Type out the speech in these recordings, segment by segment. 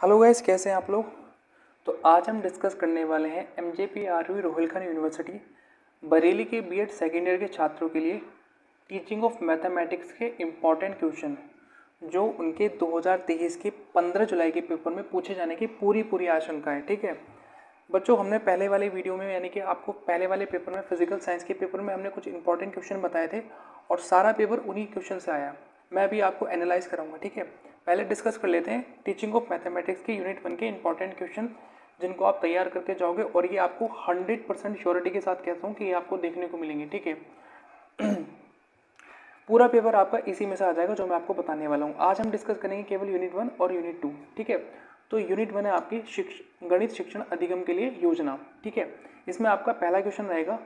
Hello guys, कैसे हैं आप लोग। तो आज हम डिस्कस करने वाले हैं MJP RV Rohilkhand university Bareilly के बीएड सेकेंड ईयर के छात्रों के लिए टीचिंग ऑफ मैथमेटिक्स के इम्पॉर्टेंट क्वेश्चन जो उनके 2023 के 15 जुलाई के पेपर में पूछे जाने की पूरी आशंका है। ठीक है बच्चों, हमने पहले वाले वीडियो में यानी कि आपको पहले वाले पेपर में फिजिकल साइंस के पेपर में हमने कुछ इंपॉर्टेंट क्वेश्चन बताए थे और सारा पेपर उन्हीं क्वेश्चन से आया। मैं अभी आपको एनालाइज कराऊंगा। ठीक है, पहले डिस्कस कर लेते हैं टीचिंग ऑफ मैथमेटिक्स के यूनिट 1 के इंपॉर्टेंट क्वेश्चन जिनको आप तैयार करके जाओगे और ये आपको 100% श्योरिटी के साथ कहता हूँ कि ये आपको देखने को मिलेंगे। ठीक है पूरा पेपर आपका इसी में से आ जाएगा जो मैं आपको बताने वाला हूँ। आज हम डिस्कस करेंगे केवल यूनिट 1 और यूनिट 2। ठीक है, तो यूनिट 1 है आपकी गणित शिक्षण अधिगम के लिए योजना। ठीक है, इसमें आपका पहला क्वेश्चन रहेगा,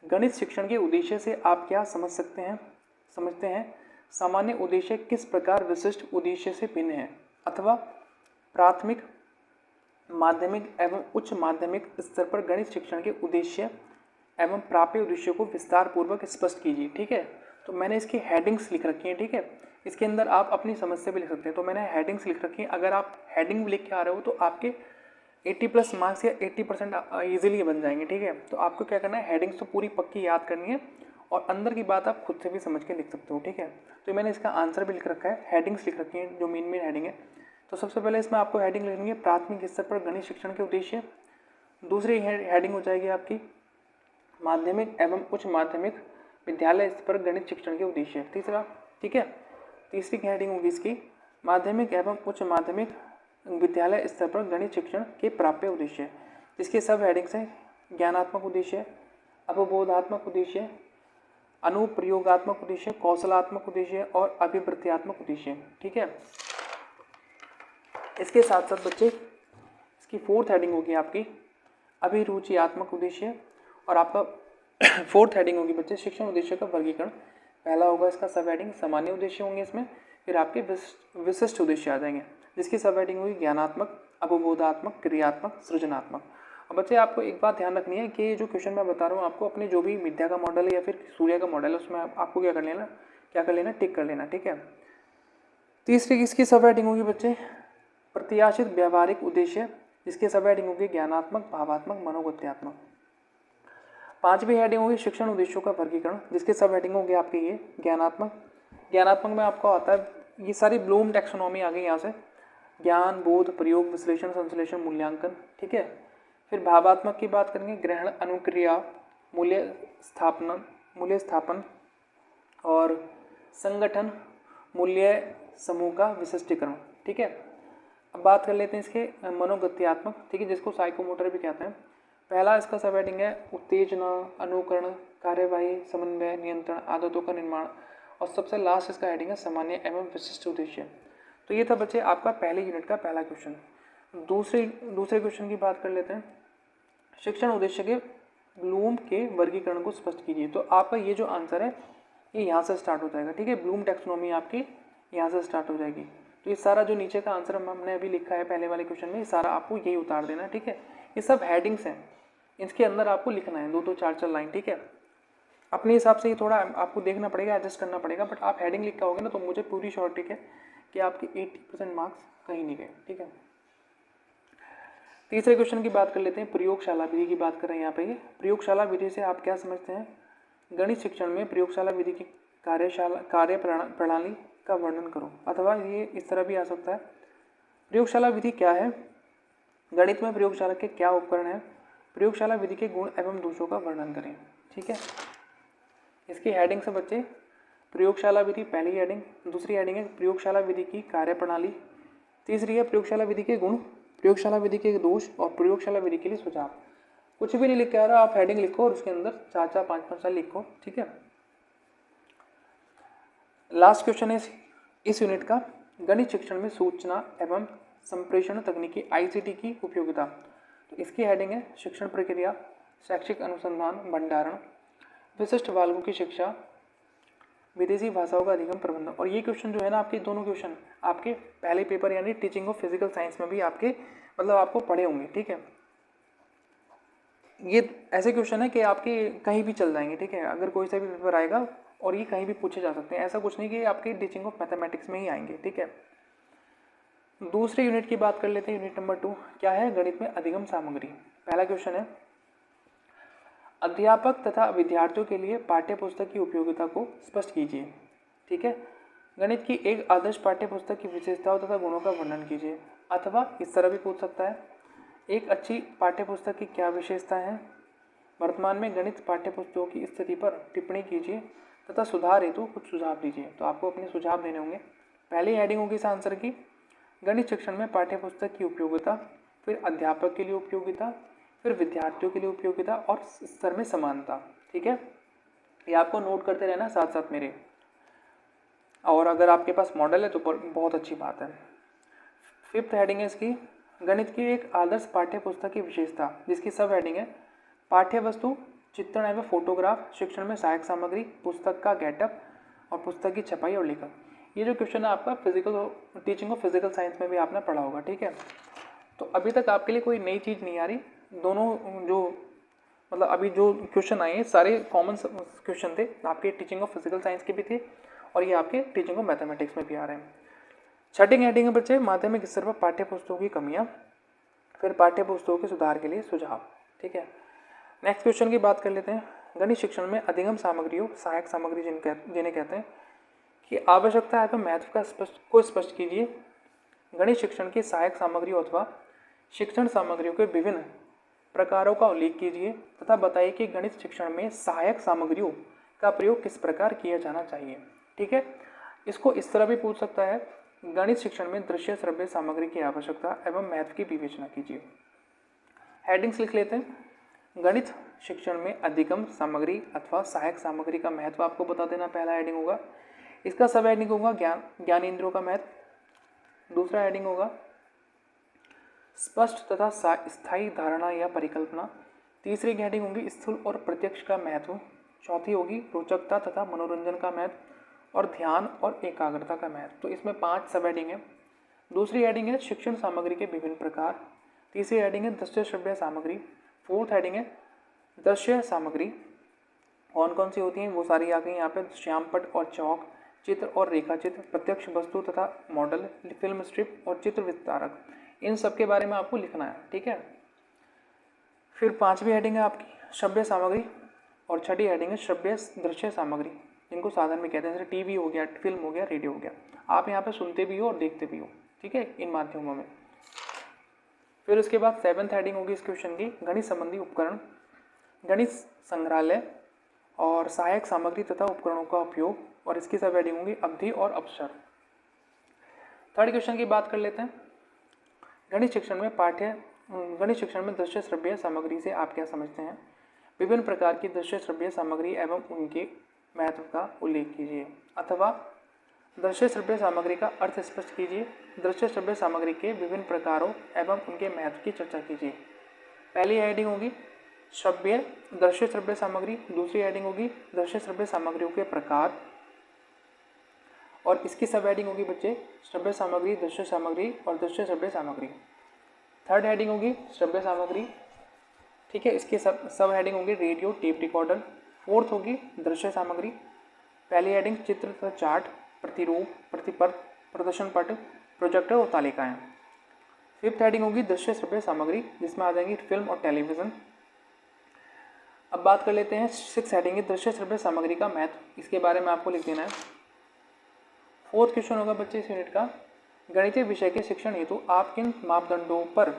गणित शिक्षण के उद्देश्य से आप क्या समझते हैं सामान्य उद्देश्य किस प्रकार विशिष्ट उद्देश्य से भिन्न है, अथवा प्राथमिक माध्यमिक एवं उच्च माध्यमिक स्तर पर गणित शिक्षण के उद्देश्य एवं प्राप्य उद्देश्य को विस्तार पूर्वक स्पष्ट कीजिए। ठीक है, तो मैंने इसकी हेडिंग्स लिख रखी हैं। ठीक है, इसके अंदर आप अपनी समस्या भी लिख सकते हैं, तो मैंने हेडिंग्स लिख रखी हैं। अगर आप हेडिंग भी लिख के आ रहे हो तो आपके 80+ मार्क्स या 80% ईजिली बन जाएंगे। ठीक है, तो आपको क्या करना है, हेडिंग्स तो पूरी पक्की याद करनी है और अंदर की बात आप खुद से भी समझ के लिख सकते हो। ठीक है, तो मैंने इसका आंसर भी लिख रखा है, हेडिंग्स लिख रखी हैं जो मेन हेडिंग है। तो सबसे पहले इसमें आपको हेडिंग लिखनी है प्राथमिक स्तर पर गणित शिक्षण के उद्देश्य। दूसरी हेडिंग हो जाएगी आपकी माध्यमिक एवं उच्च माध्यमिक विद्यालय स्तर पर गणित शिक्षण के उद्देश्य। तीसरा, ठीक है, तीसरी हेडिंग होगी इसकी माध्यमिक एवं उच्च माध्यमिक विद्यालय स्तर पर गणित शिक्षण के प्राप्य उद्देश्य। इसके सब हेडिंग्स हैं ज्ञानात्मक उद्देश्य, अवबोधात्मक उद्देश्य, अनुप्रयोगात्मक उद्देश्य, कौशलात्मक उद्देश्य और अभिवृत्त्यात्मक उद्देश्य। ठीक है, इसके साथ साथ बच्चे इसकी फोर्थ हेडिंग होगी आपकी अभिरुचियात्मक उद्देश्य और आपका फोर्थ हेडिंग होगी बच्चे शिक्षण उद्देश्य का वर्गीकरण। पहला होगा इसका सब हेडिंग सामान्य उद्देश्य होंगे इसमें, फिर आपके विशिष्ट उद्देश्य आ जाएंगे जिसकी सब हेडिंग होगी ज्ञानात्मक, अवबोधात्मक, क्रियात्मक, सृजनात्मक। और बच्चे आपको एक बात ध्यान रखनी है कि जो क्वेश्चन मैं बता रहा हूँ आपको अपने जो भी विद्या का मॉडल है या फिर सूर्य का मॉडल है उसमें आपको क्या कर लेना टिक कर लेना। ठीक है, तीसरी इसकी सब हेडिंग होगी बच्चे प्रत्याशित व्यावहारिक उद्देश्य जिसके सब हेडिंग होगी ज्ञानात्मक, भावात्मक, मनोगत्यात्मक। पांचवी हेडिंग होगी शिक्षण उद्देश्यों का वर्गीकरण जिसके सब हेडिंग होगी आपके ये ज्ञानात्मक में आपको आता है ये सारी ब्लूम टैक्सोनॉमी आ गई यहाँ से, ज्ञान, बोध, प्रयोग, विश्लेषण, संश्लेषण, मूल्यांकन। ठीक है, फिर भावात्मक की बात करेंगे ग्रहण, अनुक्रिया, मूल्य स्थापन और संगठन, मूल्य समूह का विशिष्टीकरण। ठीक है, अब बात कर लेते हैं इसके मनोगत्यात्मक। ठीक है, जिसको साइकोमोटर भी कहते हैं। पहला इसका सब हेडिंग है उत्तेजना, अनुकरण, कार्यवाही, समन्वय, नियंत्रण, आदतों का निर्माण और सबसे लास्ट इसका हेडिंग है सामान्य एवं विशिष्ट उद्देश्य। तो ये था बच्चे आपका पहले यूनिट का पहला क्वेश्चन। दूसरे क्वेश्चन की बात कर लेते हैं शिक्षण उद्देश्य के ब्लूम के वर्गीकरण को स्पष्ट कीजिए। तो आपका ये जो आंसर है ये यहाँ से स्टार्ट हो जाएगा। ठीक है, ब्लूम टैक्सोनॉमी आपकी यहाँ से स्टार्ट हो जाएगी। तो ये सारा जो नीचे का आंसर हमने अभी लिखा है पहले वाले क्वेश्चन में ये सारा आपको यही उतार देना। ठीक है, ये सब हेडिंग्स हैं, इसके अंदर आपको लिखना है 2-2, 4-4 लाइन। ठीक है, अपने हिसाब से ये थोड़ा आपको देखना पड़ेगा, एडजस्ट करना पड़ेगा, बट आप हेडिंग लिख के आओगे ना तो मुझे पूरी श्योरिटी है कि आपके 80% मार्क्स कहीं नहीं गए। ठीक है, तीसरे क्वेश्चन की बात कर लेते हैं प्रयोगशाला विधि की बात कर रहे हैं यहाँ पे। ये प्रयोगशाला विधि से आप क्या समझते हैं, गणित शिक्षण में प्रयोगशाला विधि की कार्य प्रणाली का वर्णन करो, अथवा ये इस तरह भी आ सकता है प्रयोगशाला विधि क्या है, गणित में प्रयोगशाला के क्या उपकरण हैं, प्रयोगशाला विधि के गुण एवं दोषों का वर्णन करें। ठीक है, इसकी हेडिंग से बच्चे प्रयोगशाला विधि पहली हेडिंग, दूसरी हेडिंग है प्रयोगशाला विधि की कार्यप्रणाली, तीसरी है प्रयोगशाला विधि के गुण, प्रयोगशाला विधि के दोष और प्रयोगशाला विधि के लिए सुझाव। कुछ भी नहीं लिख के आ रहा, आप हेडिंग लिखो और उसके अंदर 4-4, 5-5 साल लिखो। ठीक है, लास्ट क्वेश्चन है इस यूनिट का गणित शिक्षण में सूचना एवं संप्रेषण तकनीकी ICT की उपयोगिता। तो इसकी हेडिंग है शिक्षण प्रक्रिया, शैक्षिक अनुसंधान, भंडारण, विशिष्ट बालकों की शिक्षा, विदेशी भाषाओं का अधिगम, प्रबंधन। और ये क्वेश्चन जो है ना आपके दोनों क्वेश्चन आपके पहले पेपर यानी टीचिंग ऑफ फिजिकल साइंस में भी आपके मतलब आपको पढ़े होंगे। ठीक है, ये ऐसे क्वेश्चन है कि आपके कहीं भी चल जाएंगे। ठीक है, अगर कोई सा भी पेपर आएगा और ये कहीं भी पूछे जा सकते हैं, ऐसा कुछ नहीं कि आपके टीचिंग ऑफ मैथमेटिक्स में ही आएंगे। ठीक है, दूसरे यूनिट की बात कर लेते हैं। यूनिट नंबर 2 क्या है? गणित में अधिगम सामग्री। पहला क्वेश्चन है, अध्यापक तथा विद्यार्थियों के लिए पाठ्य पुस्तक की उपयोगिता को स्पष्ट कीजिए। ठीक है, गणित की एक आदर्श पाठ्य पुस्तक की विशेषताओं तथा गुणों का वर्णन कीजिए। अथवा इस तरह भी पूछ सकता है, एक अच्छी पाठ्य पुस्तक की क्या विशेषताएं हैं? वर्तमान में गणित पाठ्य पुस्तकों की स्थिति पर टिप्पणी कीजिए तथा सुधार हेतु कुछ सुझाव दीजिए। तो आपको अपने सुझाव देने होंगे। पहली हेडिंग होगी इस आंसर की, गणित शिक्षण में पाठ्य पुस्तक की उपयोगिता, फिर अध्यापक के लिए उपयोगिता, फिर विद्यार्थियों के लिए उपयोगिता और स्तर में समानता। ठीक है, ये आपको नोट करते रहना साथ साथ मेरे, और अगर आपके पास मॉडल है तो बहुत अच्छी बात है। फिफ्थ हेडिंग है इसकी, गणित की एक आदर्श पाठ्य पुस्तक की विशेषता, जिसकी सब हेडिंग है पाठ्य वस्तु, चित्रण एवं फोटोग्राफ, शिक्षण में सहायक सामग्री, पुस्तक का गेटअप और पुस्तक की छपाई और लेखन। ये जो क्वेश्चन है आपका physical teaching of physical science में भी आपने पढ़ा होगा। ठीक है, तो अभी तक आपके लिए कोई नई चीज़ नहीं आ रही। दोनों जो मतलब अभी जो क्वेश्चन आए हैं सारे कॉमन क्वेश्चन थे, आपके टीचिंग ऑफ फिजिकल साइंस के भी थे और ये आपके टीचिंग ऑफ मैथमेटिक्स में भी आ रहे हैं। छठी हेडिंग है बच्चे, माध्यमिक स्तर पर पाठ्य पुस्तकों की कमियां, फिर पाठ्य पुस्तकों के सुधार के लिए सुझाव। ठीक है, नेक्स्ट क्वेश्चन की बात कर लेते हैं। गणित शिक्षण में अधिगम सामग्रियों, सहायक सामग्री जिन्हें कहते हैं कि आवश्यकता है तो महत्व को स्पष्ट कीजिए। गणित शिक्षण की सहायक सामग्रियों अथवा शिक्षण सामग्रियों के विभिन्न प्रकारों का उल्लेख कीजिए तथा बताइए कि गणित शिक्षण में सहायक सामग्रियों का प्रयोग किस प्रकार किया जाना चाहिए। ठीक है, इसको इस तरह भी पूछ सकता है, गणित शिक्षण में दृश्य श्रव्य सामग्री की आवश्यकता एवं महत्व की विवेचना कीजिए। हेडिंग्स लिख लेते हैं। गणित शिक्षण में अधिगम सामग्री अथवा सहायक सामग्री का महत्व आपको बता देना, पहला हेडिंग होगा। इसका सब हेडिंग होगा ज्ञानेंद्रियों का महत्व। दूसरा हेडिंग होगा स्पष्ट तथा स्थायी धारणा या परिकल्पना। तीसरी हेडिंग होगी स्थूल और प्रत्यक्ष का महत्व। चौथी होगी रोचकता तथा मनोरंजन का महत्व और ध्यान और एकाग्रता का महत्व। तो इसमें 5 सब हेडिंग है। दूसरी हेडिंग है शिक्षण सामग्री के विभिन्न प्रकार। तीसरी हेडिंग है दृश्य श्रव्य सामग्री। फोर्थ हेडिंग है दृश्य सामग्री कौन कौन सी होती हैं वो सारी आ गई यहाँ पे, श्यामपट और चौक, चित्र और रेखा चित्र, प्रत्यक्ष वस्तु तथा मॉडल, फिल्म स्ट्रिप और चित्र विस्तारक, इन सब के बारे में आपको लिखना है। ठीक है, फिर 5वीं हेडिंग है आपकी श्रव्य सामग्री और छठी हेडिंग है श्रव्य दृश्य सामग्री, जिनको साधन में कहते हैं, जैसे टीवी हो गया, फिल्म हो गया, रेडियो हो गया। आप यहाँ पे सुनते भी हो और देखते भी हो। ठीक है, इन माध्यमों में। फिर उसके बाद 7th हेडिंग होगी इस क्वेश्चन की गणित संबंधी उपकरण, गणित संग्रहालय और सहायक सामग्री तथा उपकरणों का उपयोग, और इसकी सब हेडिंग होगी अवधि और अवसर। थर्ड क्वेश्चन की बात कर लेते हैं। गणित शिक्षण में दृश्य श्रव्य सामग्री से आप क्या समझते हैं? विभिन्न प्रकार की दृश्य श्रव्य सामग्री एवं उनके महत्व का उल्लेख कीजिए। अथवा दृश्य श्रव्य सामग्री का अर्थ स्पष्ट कीजिए। दृश्य श्रव्य सामग्री के विभिन्न प्रकारों एवं उनके महत्व की चर्चा कीजिए। पहली हेडिंग होगी श्रव्य दृश्य श्रव्य सामग्री। दूसरी हेडिंग होगी दृश्य श्रव्य सामग्रियों के प्रकार, और इसकी सब हेडिंग होगी बच्चे श्रव्य सामग्री, दृश्य सामग्री और दृश्य श्रव्य सामग्री। थर्ड हेडिंग होगी श्रव्य सामग्री। ठीक है, इसकी सब हेडिंग होगी रेडियो, टेप रिकॉर्डर। फोर्थ होगी दृश्य सामग्री। पहली हेडिंग चित्र तथा चार्ट, प्रतिरूप, प्रतिपर्त, प्रदर्शन पट, प्रोजेक्टर और तालिकाएं। फिफ्थ हेडिंग होगी दृश्य श्रव्य सामग्री, जिसमें आ जाएंगी फिल्म और टेलीविजन। अब बात कर लेते हैं 6th हेडिंग दृश्य श्रव्य सामग्री का महत्व, इसके बारे में आपको लिख देना है। फोर्थ क्वेश्चन होगा बच्चे इस यूनिट का, गणितीय विषय के शिक्षण हेतु आप किन मापदंडों पर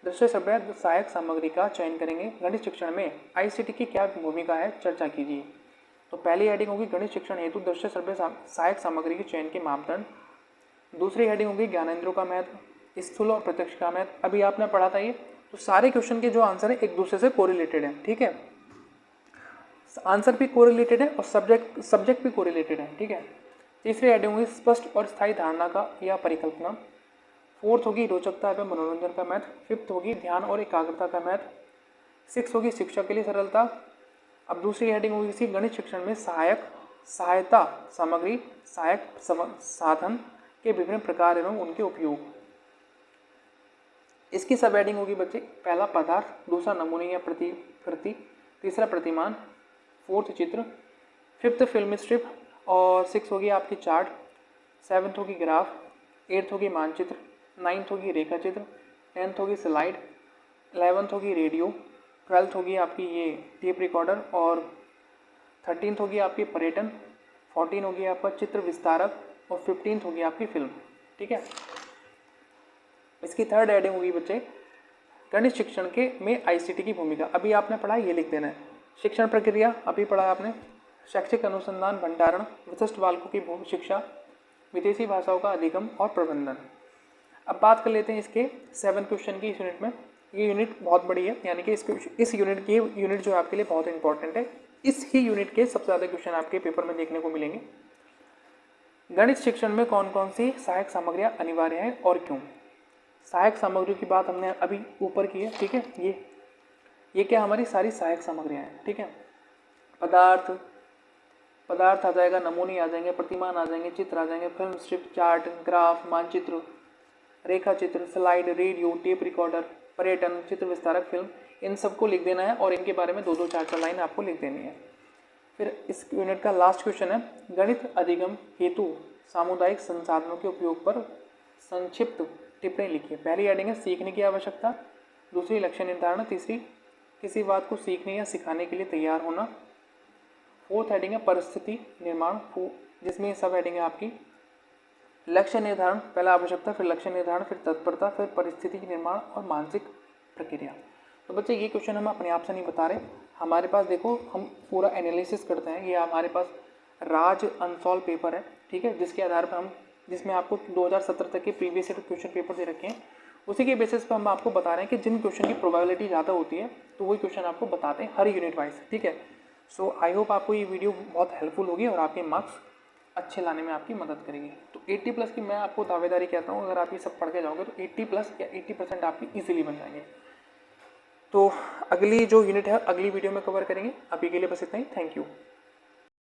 दृश्य श्रव्य सहायक सामग्री का चयन करेंगे? गणित शिक्षण में ICT की क्या भूमिका है, चर्चा कीजिए। तो पहली हेडिंग होगी गणित शिक्षण हेतु दृश्य श्रव्य सहायक सामग्री के चयन के मापदंड। दूसरी हेडिंग होगी ज्ञानेंद्रियों का महत्व, स्थूल और प्रत्यक्ष का महत्व। अभी आपने पढ़ा था ये, तो सारे क्वेश्चन के जो आंसर है एक दूसरे से कोरिलेटेड है। ठीक है, आंसर भी कोरिलेटेड है और सब्जेक्ट भी कोरिलेटेड है। ठीक है, तीसरी हेडिंग होगी स्पष्ट और स्थायी धारणा का या परिकल्पना। फोर्थ होगी रोचकता एवं मनोरंजन का महत्व। फिफ्थ होगी ध्यान और एकाग्रता का महत्व। 6 होगी शिक्षा के लिए सरलता। अब दूसरी हेडिंग होगी इसी गणित शिक्षण में सहायता सामग्री, सहायक साधन के विभिन्न प्रकार एवं उनके उपयोग। इसकी सब हेडिंग होगी बच्चे पहला पदार्थ, दूसरा नमूने या प्रतिकृति, तीसरा प्रतिमान, फोर्थ चित्र, फिफ्थ फिल्म स्ट्रिप और 6 होगी आपकी चार्ट, 7th होगी ग्राफ, 8th होगी मानचित्र, 9th होगी रेखा चित्र, 10th होगी स्लाइड, 11th होगी रेडियो, 12th होगी आपकी ये टेप रिकॉर्डर और 13th होगी आपकी पर्यटन, 14 होगी आपका चित्र विस्तारक और 15th होगी आपकी फिल्म। ठीक है, इसकी थर्ड हेडिंग होगी बच्चे गणित शिक्षण के में आईसीटी की भूमिका। अभी आपने पढ़ा, ये लिख देना है। शिक्षण प्रक्रिया अभी पढ़ा आपने, शैक्षिक अनुसंधान भंडारण, विशिष्ट बालकों की शिक्षा, विदेशी भाषाओं का अधिगम और प्रबंधन। अब बात कर लेते हैं इसके 7 क्वेश्चन की इस यूनिट में। ये यूनिट बहुत बड़ी है, यानी कि इस यूनिट जो आपके लिए बहुत इंपॉर्टेंट है। इस ही यूनिट के सबसे ज़्यादा क्वेश्चन आपके पेपर में देखने को मिलेंगे। गणित शिक्षण में कौन कौन सी सहायक सामग्रियाँ अनिवार्य हैं और क्यों। सहायक सामग्रियों की बात हमने अभी ऊपर की है। ठीक है, ये क्या हमारी सारी सहायक सामग्रियाँ हैं। ठीक है, पदार्थ आ जाएगा, नमूने आ जाएंगे, प्रतिमान आ जाएंगे, चित्र आ जाएंगे, फिल्म स्ट्रिप, चार्ट, ग्राफ, मानचित्र, रेखा चित्र, स्लाइड, रेडियो, टेप रिकॉर्डर, पर्यटन, चित्र विस्तारक, फिल्म, इन सबको लिख देना है और इनके बारे में 2-2 4-4 लाइन आपको लिख देनी है। फिर इस यूनिट का लास्ट क्वेश्चन है गणित अधिगम हेतु सामुदायिक संसाधनों के उपयोग पर संक्षिप्त टिप्पणी लिखिए। पहली हेडिंग है सीखने की आवश्यकता, दूसरी लक्ष्य निर्धारण, तीसरी किसी बात को सीखने या सिखाने के लिए तैयार होना, फोर्थ हेडिंग है परिस्थिति निर्माण, जिसमें सब हेडिंग है आपकी लक्ष्य निर्धारण, पहला आवश्यकता, फिर लक्ष्य निर्धारण, फिर तत्परता, फिर परिस्थिति निर्माण और मानसिक प्रक्रिया। तो बच्चे ये क्वेश्चन हम अपने आप से नहीं बता रहे, हमारे पास देखो हम पूरा एनालिसिस करते हैं। ये हमारे पास राज अनसॉल्व पेपर है। ठीक है, जिसके आधार पर जिसमें आपको 2017 तक के प्रीवियस ईयर क्वेश्चन पेपर दे रखे हैं, उसी के बेसिस पर हम आपको बता रहे हैं कि जिन क्वेश्चन की प्रोबेबिलिटी ज़्यादा होती है तो वही क्वेश्चन आपको बताते हैं हर यूनिट वाइज। ठीक है, सो आई होप आपको ये वीडियो बहुत हेल्पफुल होगी और आपके मार्क्स अच्छे लाने में आपकी मदद करेगी। तो 80+ की मैं आपको दावेदारी कहता हूँ, अगर आप ये सब पढ़ के जाओगे तो 80+ या 80% आपकी ईजिली बन जाएंगे। तो अगली जो यूनिट है अगली वीडियो में कवर करेंगे। अभी के लिए बस इतना ही। Thank you.